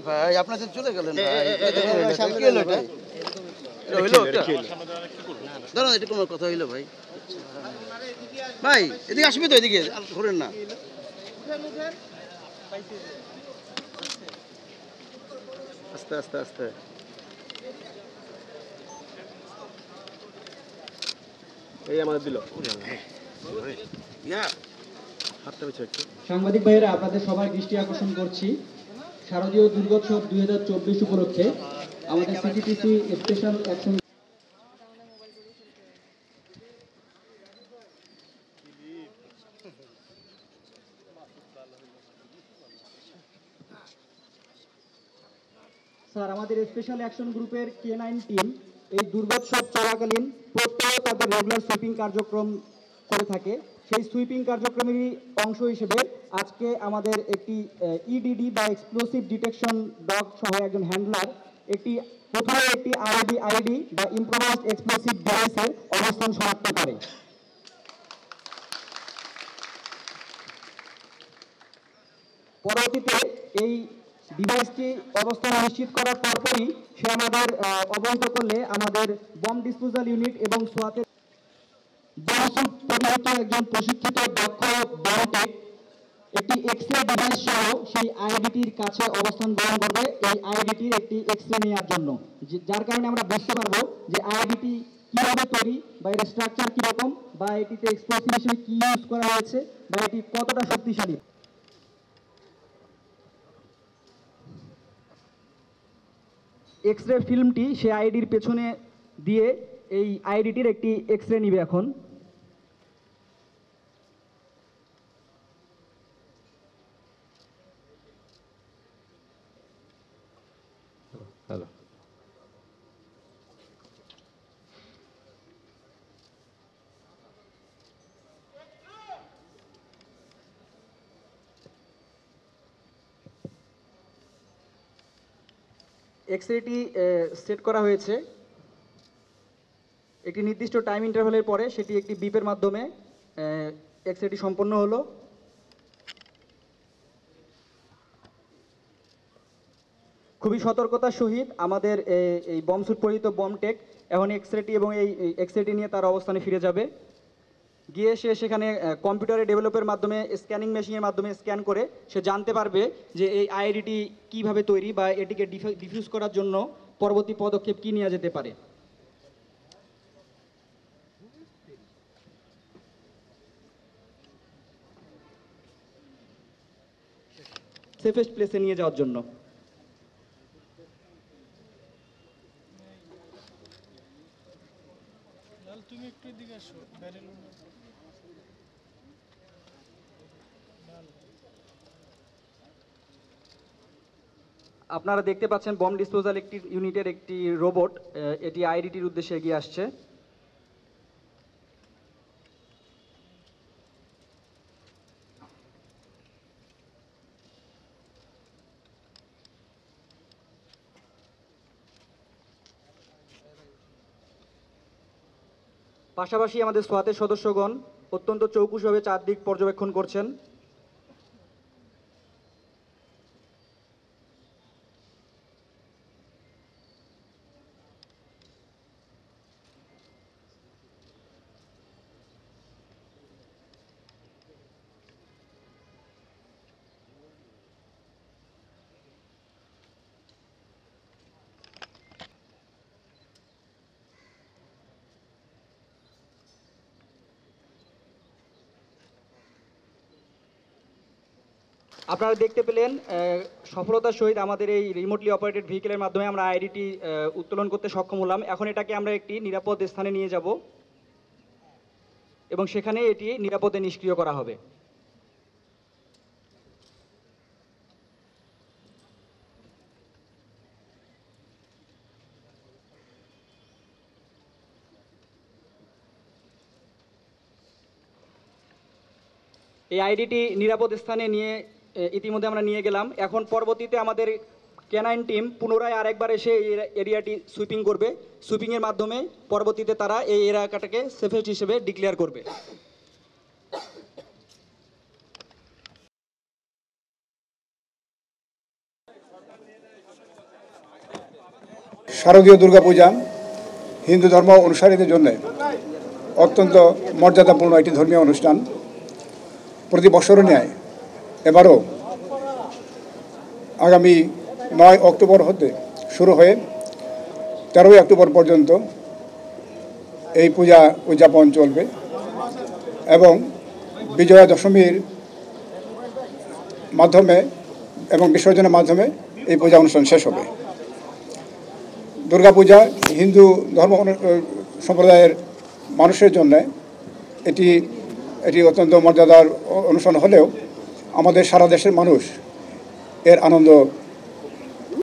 ভাই আপনাদের চলে গেলেন কি হলো এটা হইলো দাঁড়ান এটা কোনো কথা হইলো ভাই ভাই এদিকে আসবি তো এদিকে ঘুরেন না আস্তে আস্তে আস্তে এই আমাদের দিল সাংবাদিক ভাইয়েরা আপনাদের সবার দৃষ্টি আকর্ষণ করছি শারদীয় দুর্গোৎসব 2024 উপলক্ষে আমাদের সিটিটিসি স্পেশাল অ্যাকশন স্যার আমাদের স্পেশাল অ্যাকশন গ্রুপের K9 টিম এই দুর্গোৎসব চলাকালীন প্রত্যেক তাদের রেগুলার সুইপিং কার্যক্রম করে থাকে সেই সুইপিং কার্যক্রমেরই অংশ হিসেবে আজকে আমাদের একটি ইডিডি বা এক্সপ্লোসিভ ডিটেকশন ডগ সহ একজন হ্যান্ডলার প্রথমে একটি আইডি বা ইম্প্রোভাইজড এক্সপ্লোসিভ ডিভাইসের অবস্থান শনাক্ত করে পরবর্তীতে এই ডিভাইসটি অবস্থান নিশ্চিত করার পরপরই সে আমাদের অবহিত করলে আমাদের বম ডিসপোজাল ইউনিট এবং সোয়াতের পরিহিত একজন প্রশিক্ষিত দক্ষ বমটেক একটি এক্সরে ডিভাইস সহ সেই আইডিটির কাছে অবস্থান গ্রহণ করবে এই আইডিটির একটি এক্সরে নেওয়ার জন্য যার কারণে আমরা বুঝতে পারবো যে আইডিটি কিভাবে তৈরি বা এর স্ট্রাকচার কিরকম বা এটিতে এক্সপ্লোসিভ হিসেবে কি ইউজ করা হয়েছে বা এটি কতটা শক্তিশালী এক্সরে ফিল্মটি সে আইডির পেছনে দিয়ে এই আইডিটির একটি এক্সরে নিবে এখন হ্যালো এক্সরেটি সেট করা হয়েছে একটি নির্দিষ্ট টাইম ইন্টারভ্যালের পরে সেটি একটি বিপের মাধ্যমে এক্সরেটি সম্পন্ন হলো খুবই সতর্কতার সহিত আমাদের এই বম স্যুট পরিহিত বমটেক এখন এক্সরেটি এবং এই এক্সরেটি নিয়ে তার অবস্থানে ফিরে যাবে গিয়ে সে সেখানে কম্পিউটারে ডেভেলপের মাধ্যমে স্ক্যানিং মেশিনের মাধ্যমে স্ক্যান করে সে জানতে পারবে যে এই আইডিটি কিভাবে তৈরি বা এটিকে ডিফিউজ করার জন্য পরবর্তী পদক্ষেপ কি নেওয়া যেতে পারে সেফেস্ট প্লেসে নিয়ে যাওয়ার জন্য তুমি একটু এদিকে আসো ব্যারেল আপনারা দেখতে পাচ্ছেন বম ডিসপোজাল একটি ইউনিটের একটি রোবট এটি আইডিটির উদ্দেশ্যে এগিয়ে আসছে পাশাপাশি আমাদের সোয়াতের সদস্যগণ অত্যন্ত চৌকুশভাবে চারদিক পর্যবেক্ষণ করছেন আপনারা দেখতে পেলেন সফলতার সহিত আমাদের এই রিমোটলি অপারেটেড ভেহিকেলের মাধ্যমে আমরা আইডিটি উত্তোলন করতে সক্ষম হলাম এখন এটাকে আমরা একটি নিরাপদ স্থানে নিয়ে যাব এবং সেখানে এটি নিরাপদে নিষ্ক্রিয় করা হবে এই আইডিটি নিরাপদ স্থানে নিয়ে ইতিমধ্যে আমরা নিয়ে গেলাম এখন পরবর্তীতে আমাদের K9 টিম পুনরায় আরেকবার এসে এই এরিয়াটি সুইপিং করবে সুইপিংয়ের মাধ্যমে পরবর্তীতে তারা এই এলাকাটাকে সেফেস্ট হিসেবে ডিক্লেয়ার করবে শারদীয় দুর্গাপূজা হিন্দু ধর্ম অনুসারীদের জন্য অত্যন্ত মর্যাদাপূর্ণ একটি ধর্মীয় অনুষ্ঠান। প্রতি বছরের ন্যায় এবারও আগামী 9 অক্টোবর হতে শুরু হয়ে 13 অক্টোবর পর্যন্ত এই পূজা উদযাপন চলবে এবং বিজয়া দশমীর মাধ্যমে এবং বিসর্জনের মাধ্যমে এই পূজা অনুষ্ঠান শেষ হবে। দুর্গাপূজা হিন্দু ধর্ম সম্প্রদায়ের মানুষের জন্য এটি অত্যন্ত মর্যাদার অনুষ্ঠান হলেও আমাদের সারা দেশের মানুষ এর আনন্দ